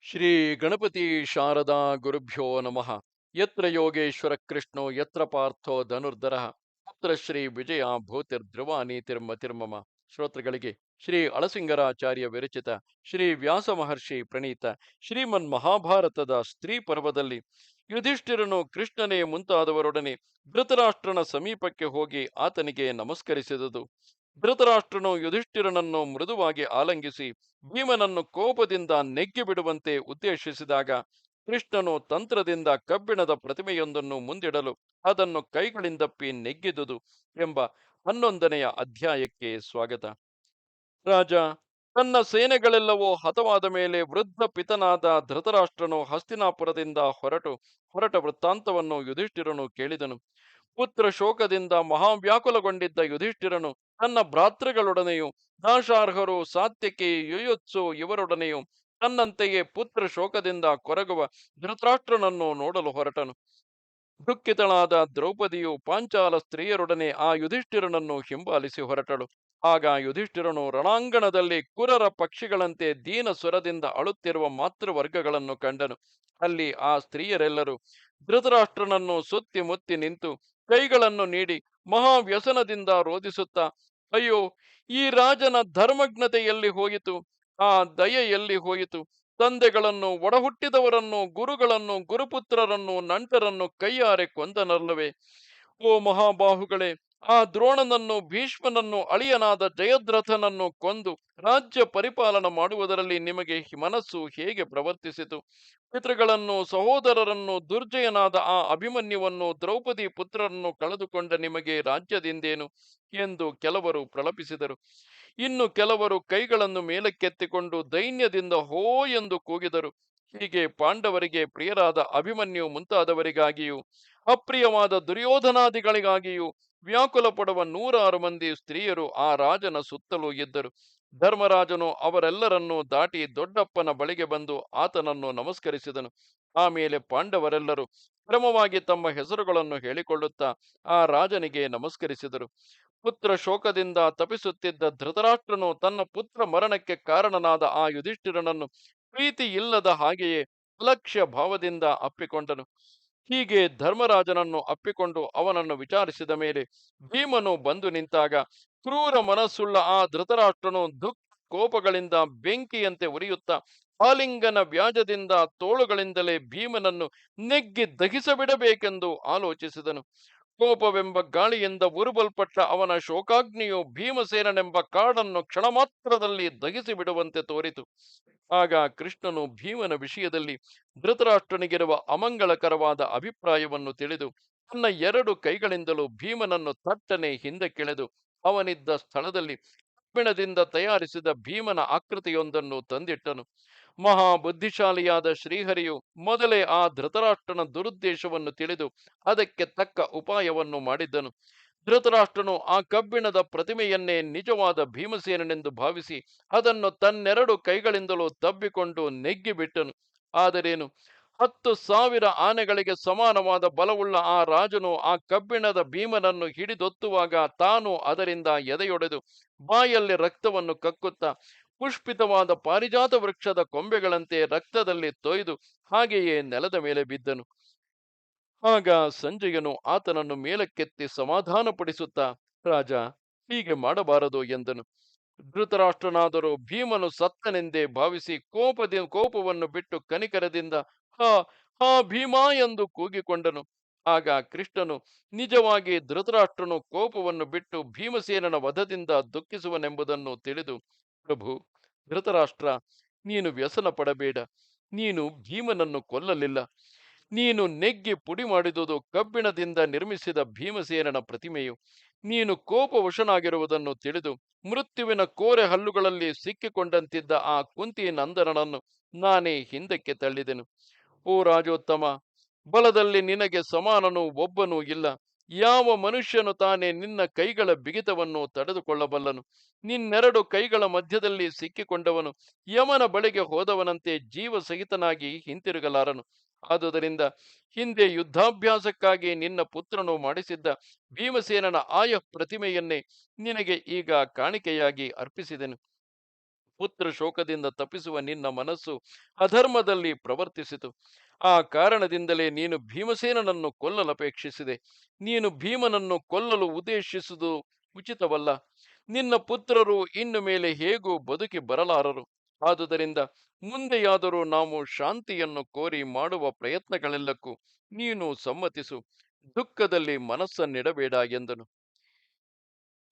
ಶ್ರೀ ಗಣಪತಿ ಶಾರದಾ ಗುರುಭ್ಯೋ ನಮಃ. ಯತ್ರ ಯೋಗೇಶ್ವರ ಕೃಷ್ಣೋ ಯತ್ರ ಪಾರ್ಥೋ ಧನುರ್ಧರಃ ತತ್ರ ಶ್ರೀ ವಿಜಯ ಭೂತಿರ್ಧ್ರುವ ನೀತಿರ್ಮತಿರ್ಮಮ. ಶ್ರೋತೃಗಳಿಗೆ ಶ್ರೀ ಅಳಸಿಂಗರಾಚಾರ್ಯ ವಿರಚಿತ ಶ್ರೀ ವ್ಯಾಸ ಮಹರ್ಷಿ ಪ್ರಣೀತ ಶ್ರೀಮನ್ ಮಹಾಭಾರತದ ಸ್ತ್ರೀ ಪರ್ವದಲ್ಲಿ ಯುಧಿಷ್ಠಿರನು ಕೃಷ್ಣನೇ ಮುಂತಾದವರೊಡನೆ ಧೃತರಾಷ್ಟ್ರನ ಸಮೀಪಕ್ಕೆ ಹೋಗಿ ಆತನಿಗೆ ನಮಸ್ಕರಿಸಿದುದು. ಧೃತರಾಷ್ಟ್ರನು ಯುಧಿಷ್ಠಿರನನ್ನು ಮೃದುವಾಗಿ ಆಲಂಗಿಸಿ ಭೀಮನನ್ನು ಕೋಪದಿಂದ ನೆಗ್ಗಿ ಬಿಡುವಂತೆ ಉದ್ದೇಶಿಸಿದಾಗ ಕೃಷ್ಣನು ತಂತ್ರದಿಂದ ಕಬ್ಬಿಣದ ಪ್ರತಿಮೆಯೊಂದನ್ನು ಮುಂದಿಡಲು ಅದನ್ನು ಕೈಗಳಿಂದಪ್ಪಿ ನೆಗ್ಗಿದುದು ಎಂಬ 11ನೆಯ ಅಧ್ಯಾಯಕ್ಕೆ ಸ್ವಾಗತ. ರಾಜ ತನ್ನ ಸೇನೆಗಳೆಲ್ಲವೂ ಹತವಾದ ಮೇಲೆ ವೃದ್ಧ ಪಿತನಾದ ಧೃತರಾಷ್ಟ್ರನು ಹಸ್ತಿನಾಪುರದಿಂದ ಹೊರಟ ವೃತ್ತಾಂತವನ್ನು ಯುಧಿಷ್ಠಿರನು ಕೇಳಿದನು. ಪುತ್ರ ಶೋಕದಿಂದ ಮಹಾವ್ಯಾಕುಲಗೊಂಡಿದ್ದ ಯುಧಿಷ್ಠಿರನು ತನ್ನ ಭ್ರಾತೃಗಳೊಡನೆಯೂ ನಾಶಾರ್ಹರು ಸಾತ್ಯಕಿ ಯುಯುತ್ಸು ಇವರೊಡನೆಯೂ ತನ್ನಂತೆಯೇ ಪುತ್ರ ಶೋಕದಿಂದ ಕೊರಗುವ ಧೃತರಾಷ್ಟ್ರನನ್ನು ನೋಡಲು ಹೊರಟನು. ದುಃಖಿತಳಾದ ದ್ರೌಪದಿಯು ಪಾಂಚಾಲ ಸ್ತ್ರೀಯರೊಡನೆ ಆ ಯುಧಿಷ್ಠಿರನನ್ನು ಹಿಂಬಾಲಿಸಿ ಹೊರಟಳು. ಆಗ ಯುಧಿಷ್ಠಿರನು ರಣಾಂಗಣದಲ್ಲಿ ಕುರರ ಪಕ್ಷಿಗಳಂತೆ ದೀನ ಸ್ವರದಿಂದ ಅಳುತ್ತಿರುವ ಮಾತೃವರ್ಗಗಳನ್ನು ಕಂಡನು. ಅಲ್ಲಿ ಆ ಸ್ತ್ರೀಯರೆಲ್ಲರೂ ಧೃತರಾಷ್ಟ್ರನನ್ನು ಸುತ್ತಿ ಮುತ್ತಿ ನಿಂತು ಕೈಗಳನ್ನು ನೀಡಿ ಮಹಾವ್ಯಸನದಿಂದ ರೋಧಿಸುತ್ತಾ, ಅಯ್ಯೋ, ಈ ರಾಜನ ಧರ್ಮಜ್ಞತೆ ಎಲ್ಲಿ ಹೋಯಿತು? ಆ ದಯೆ ಎಲ್ಲಿ ಹೋಯಿತು? ತಂದೆಗಳನ್ನು, ಒಡಹುಟ್ಟಿದವರನ್ನು, ಗುರುಗಳನ್ನು, ಗುರುಪುತ್ರರನ್ನು, ನಂಟರನ್ನು ಕೈಯಾರೆ ಕೊಂದನಲ್ಲವೇ? ಓ ಮಹಾಬಾಹುಗಳೇ, ಆ ದ್ರೋಣನನ್ನು, ಭೀಷ್ಮನನ್ನು, ಅಳಿಯನಾದ ಜಯದ್ರಥನನ್ನು ಕೊಂದು ರಾಜ್ಯ ಪರಿಪಾಲನ ಮಾಡುವುದರಲ್ಲಿ ನಿಮಗೆ ಮನಸ್ಸು ಹೇಗೆ ಪ್ರವರ್ತಿಸಿತು? ಪಿತೃಗಳನ್ನು, ಸಹೋದರರನ್ನು, ದುರ್ಜಯನಾದ ಆ ಅಭಿಮನ್ಯುವನ್ನು, ದ್ರೌಪದಿ ಪುತ್ರರನ್ನು ಕಳೆದುಕೊಂಡ ನಿಮಗೆ ರಾಜ್ಯದಿಂದೇನು ಎಂದು ಕೆಲವರು ಪ್ರಲಪಿಸಿದರು. ಇನ್ನು ಕೆಲವರು ಕೈಗಳನ್ನು ಮೇಲಕ್ಕೆತ್ತಿಕೊಂಡು ದೈನ್ಯದಿಂದ ಹೋ ಎಂದು ಕೂಗಿದರು. ಹೀಗೆ ಪಾಂಡವರಿಗೆ ಪ್ರಿಯರಾದ ಅಭಿಮನ್ಯು ಮುಂತಾದವರಿಗಾಗಿಯೂ ಅಪ್ರಿಯವಾದ ದುರ್ಯೋಧನಾದಿಗಳಿಗಾಗಿಯೂ ವ್ಯಾಕುಲ ಪಡುವ 100 ಮಂದಿ ಸ್ತ್ರೀಯರು ಆ ರಾಜನ ಸುತ್ತಲೂ ಇದ್ದರು. ಧರ್ಮರಾಜನು ಅವರೆಲ್ಲರನ್ನೂ ದಾಟಿ ದೊಡ್ಡಪ್ಪನ ಬಳಿಗೆ ಬಂದು ಆತನನ್ನು ನಮಸ್ಕರಿಸಿದನು. ಆಮೇಲೆ ಪಾಂಡವರೆಲ್ಲರೂ ಕ್ರಮವಾಗಿ ತಮ್ಮ ಹೆಸರುಗಳನ್ನು ಹೇಳಿಕೊಳ್ಳುತ್ತಾ ಆ ರಾಜನಿಗೆ ನಮಸ್ಕರಿಸಿದರು. ಪುತ್ರ ಶೋಕದಿಂದ ತಪಿಸುತ್ತಿದ್ದ ಧೃತರಾಷ್ಟ್ರನು ತನ್ನ ಪುತ್ರ ಮರಣಕ್ಕೆ ಕಾರಣನಾದ ಆ ಯುಧಿಷ್ಠಿರನನ್ನು ಪ್ರೀತಿ ಇಲ್ಲದ ಹಾಗೆಯೇ ಅಲಕ್ಷ್ಯ ಭಾವದಿಂದ ಅಪ್ಪಿಕೊಂಡನು. ಹೀಗೆ ಧರ್ಮರಾಜನನ್ನು ಅಪ್ಪಿಕೊಂಡು ಅವನನ್ನು ವಿಚಾರಿಸಿದ ಮೇಲೆ ಭೀಮನು ಬಂದು ನಿಂತಾಗ ಕ್ರೂರ ಮನಸ್ಸುಳ್ಳ ಆ ಧೃತರಾಷ್ಟ್ರನು ದುಃಖ ಕೋಪಗಳಿಂದ ಬೆಂಕಿಯಂತೆ ಉರಿಯುತ್ತಾ ಆಲಿಂಗನ ವ್ಯಾಜದಿಂದ ತೋಳುಗಳಿಂದಲೇ ಭೀಮನನ್ನು ನೆಗ್ಗಿ ದಹಿಸಬಿಡಬೇಕೆಂದು ಆಲೋಚಿಸಿದನು. ಕೋಪವೆಂಬ ಗಾಳಿಯಿಂದ ಉರುಬಲ್ಪಟ್ಟ ಅವನ ಶೋಕಾಗ್ನಿಯು ಭೀಮಸೇನನೆಂಬ ಕಾಡನ್ನು ಕ್ಷಣಮಾತ್ರದಲ್ಲಿ ದಹಿಸಿ ಬಿಡುವಂತೆ ತೋರಿತು. ಆಗ ಕೃಷ್ಣನು ಭೀಮನ ವಿಷಯದಲ್ಲಿ ಧೃತರಾಷ್ಟ್ರನಿಗಿರುವ ಅಮಂಗಳಕರವಾದ ಅಭಿಪ್ರಾಯವನ್ನು ತಿಳಿದು ತನ್ನ 2 ಕೈಗಳಿಂದಲೂ ಭೀಮನನ್ನು ತಟ್ಟನೆ ಹಿಂದಕ್ಕೆಳೆದು ಅವನಿದ್ದ ಸ್ಥಳದಲ್ಲಿ ಕಬ್ಬಿಣದಿಂದ ತಯಾರಿಸಿದ ಭೀಮನ ಆಕೃತಿಯೊಂದನ್ನು ತಂದಿಟ್ಟನು. ಮಹಾಬುದ್ಧಿಶಾಲಿಯಾದ ಶ್ರೀಹರಿಯು ಮೊದಲೇ ಆ ಧೃತರಾಷ್ಟ್ರನ ದುರುದ್ದೇಶವನ್ನು ತಿಳಿದು ಅದಕ್ಕೆ ತಕ್ಕ ಉಪಾಯವನ್ನು ಮಾಡಿದ್ದನು. ಧೃತರಾಷ್ಟ್ರನು ಆ ಕಬ್ಬಿಣದ ಪ್ರತಿಮೆಯನ್ನೇ ನಿಜವಾದ ಭೀಮಸೇನನೆಂದು ಭಾವಿಸಿ ಅದನ್ನು ತನ್ನೆರಡು ಕೈಗಳಿಂದಲೂ ತಬ್ಬಿಕೊಂಡು ನೆಗ್ಗಿಬಿಟ್ಟನು. ಆದರೇನು, 10,000 ಆನೆಗಳಿಗೆ ಸಮಾನವಾದ ಬಲವುಳ್ಳ ಆ ರಾಜನು ಆ ಕಬ್ಬಿಣದ ಭೀಮನನ್ನು ಹಿಡಿದೊತ್ತುವಾಗ ತಾನು ಅದರಿಂದ ಎದೆಯೊಡೆದು ಬಾಯಲ್ಲಿ ರಕ್ತವನ್ನು ಕಕ್ಕುತ್ತಾ ಪುಷ್ಪಿತವಾದ ಪಾರಿಜಾತ ವೃಕ್ಷದ ಕೊಂಬೆಗಳಂತೆ ರಕ್ತದಲ್ಲಿ ತೊಯ್ದು ಹಾಗೆಯೇ ನೆಲದ ಮೇಲೆ ಬಿದ್ದನು. ಆಗ ಸಂಜಯನು ಆತನನ್ನು ಮೇಲಕ್ಕೆತ್ತಿ ಸಮಾಧಾನಪಡಿಸುತ್ತಾ, ರಾಜ, ಹೀಗೆ ಮಾಡಬಾರದು ಎಂದನು. ಧೃತರಾಷ್ಟ್ರನಾದರೂ ಭೀಮನು ಸತ್ತನೆಂದೇ ಭಾವಿಸಿ ಕೋಪವನ್ನು ಬಿಟ್ಟು ಕನಿಕರದಿಂದ ಹಾ ಹಾ ಭೀಮಾ ಎಂದು ಕೂಗಿಕೊಂಡನು. ಆಗ ಕೃಷ್ಣನು ನಿಜವಾಗಿ ಧೃತರಾಷ್ಟ್ರನು ಕೋಪವನ್ನು ಬಿಟ್ಟು ಭೀಮಸೇನನ ವಧದಿಂದ ದುಃಖಿಸುವನೆಂಬುದನ್ನು ತಿಳಿದು, ಪ್ರಭು ಧೃತರಾಷ್ಟ್ರ, ನೀನು ವ್ಯಸನ ಪಡಬೇಡ. ನೀನು ಭೀಮನನ್ನು ಕೊಲ್ಲಲಿಲ್ಲ. ನೀನು ನೆಗ್ಗಿ ಪುಡಿ ಮಾಡಿದುದು ಕಬ್ಬಿಣದಿಂದ ನಿರ್ಮಿಸಿದ ಭೀಮಸೇನನ ಪ್ರತಿಮೆಯು. ನೀನು ಕೋಪವಶನಾಗಿರುವುದನ್ನು ತಿಳಿದು ಮೃತ್ಯುವಿನ ಕೋರೆ ಹಲ್ಲುಗಳಲ್ಲಿ ಸಿಕ್ಕಿಕೊಂಡಂತಿದ್ದ ಆ ಕುಂತಿ ನಂದನನನ್ನು ನಾನೇ ಹಿಂದಕ್ಕೆ ತಳ್ಳಿದೆನು. ಓ ರಾಜೋತ್ತಮ, ಬಲದಲ್ಲಿ ನಿನಗೆ ಸಮಾನನು ಒಬ್ಬನೂ ಇಲ್ಲ. ಯಾವ ಮನುಷ್ಯನು ತಾನೇ ನಿನ್ನ ಕೈಗಳ ಬಿಗಿತವನ್ನು ತಡೆದುಕೊಳ್ಳಬಲ್ಲನು? ನಿನ್ನೆರಡು ಕೈಗಳ ಮಧ್ಯದಲ್ಲಿ ಸಿಕ್ಕಿಕೊಂಡವನು ಯಮನ ಬಳಿಗೆ ಹೋದವನಂತೆ ಜೀವ ಸಹಿತನಾಗಿ ಹಿಂತಿರುಗಲಾರನು. ಆದುದರಿಂದ ಹಿಂದೆ ಯುದ್ಧಾಭ್ಯಾಸಕ್ಕಾಗಿ ನಿನ್ನ ಪುತ್ರನು ಮಾಡಿಸಿದ್ದ ಭೀಮಸೇನನ ಪ್ರತಿಮೆಯನ್ನೇ ನಿನಗೆ ಈಗ ಕಾಣಿಕೆಯಾಗಿ ಅರ್ಪಿಸಿದೆನು. ಪುತ್ರ ಶೋಕದಿಂದ ತಪ್ಪಿಸುವ ನಿನ್ನ ಮನಸ್ಸು ಅಧರ್ಮದಲ್ಲಿ ಪ್ರವರ್ತಿಸಿತು. ಆ ಕಾರಣದಿಂದಲೇ ನೀನು ಭೀಮಸೇನನನ್ನು ಕೊಲ್ಲಲಪೇಕ್ಷಿಸಿದೆ. ನೀನು ಭೀಮನನ್ನು ಕೊಲ್ಲಲು ಉದ್ದೇಶಿಸುವುದು ಉಚಿತವಲ್ಲ. ನಿನ್ನ ಪುತ್ರರು ಇನ್ನು ಮೇಲೆ ಹೇಗೂ ಬದುಕಿ ಬರಲಾರರು. ಆದುದರಿಂದ ಮುಂದೆಯಾದರೂ ನಾವು ಶಾಂತಿಯನ್ನು ಕೋರಿ ಮಾಡುವ ಪ್ರಯತ್ನಗಳೆಲ್ಲಕ್ಕೂ ನೀನು ಸಮ್ಮತಿಸು. ದುಃಖದಲ್ಲಿ ಮನಸ್ಸನ್ನಿಡಬೇಡ ಎಂದನು.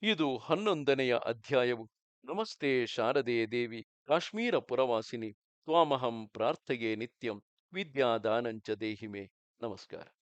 ಇದು 11ನೆಯ ಅಧ್ಯಾಯವು. ನಮಸ್ತೆ ಶಾರದೆ ದೇವಿ, ಕಾಶ್ಮೀರ ಪುರವಾಸಿನಿ, ತ್ವಾಮಹಂ ಪ್ರಾರ್ಥೆಯೇ ನಿತ್ಯಂ, ವಿದ್ಯಾದಾನಂಚ ದೇಹಿಮೆ. ನಮಸ್ಕಾರ.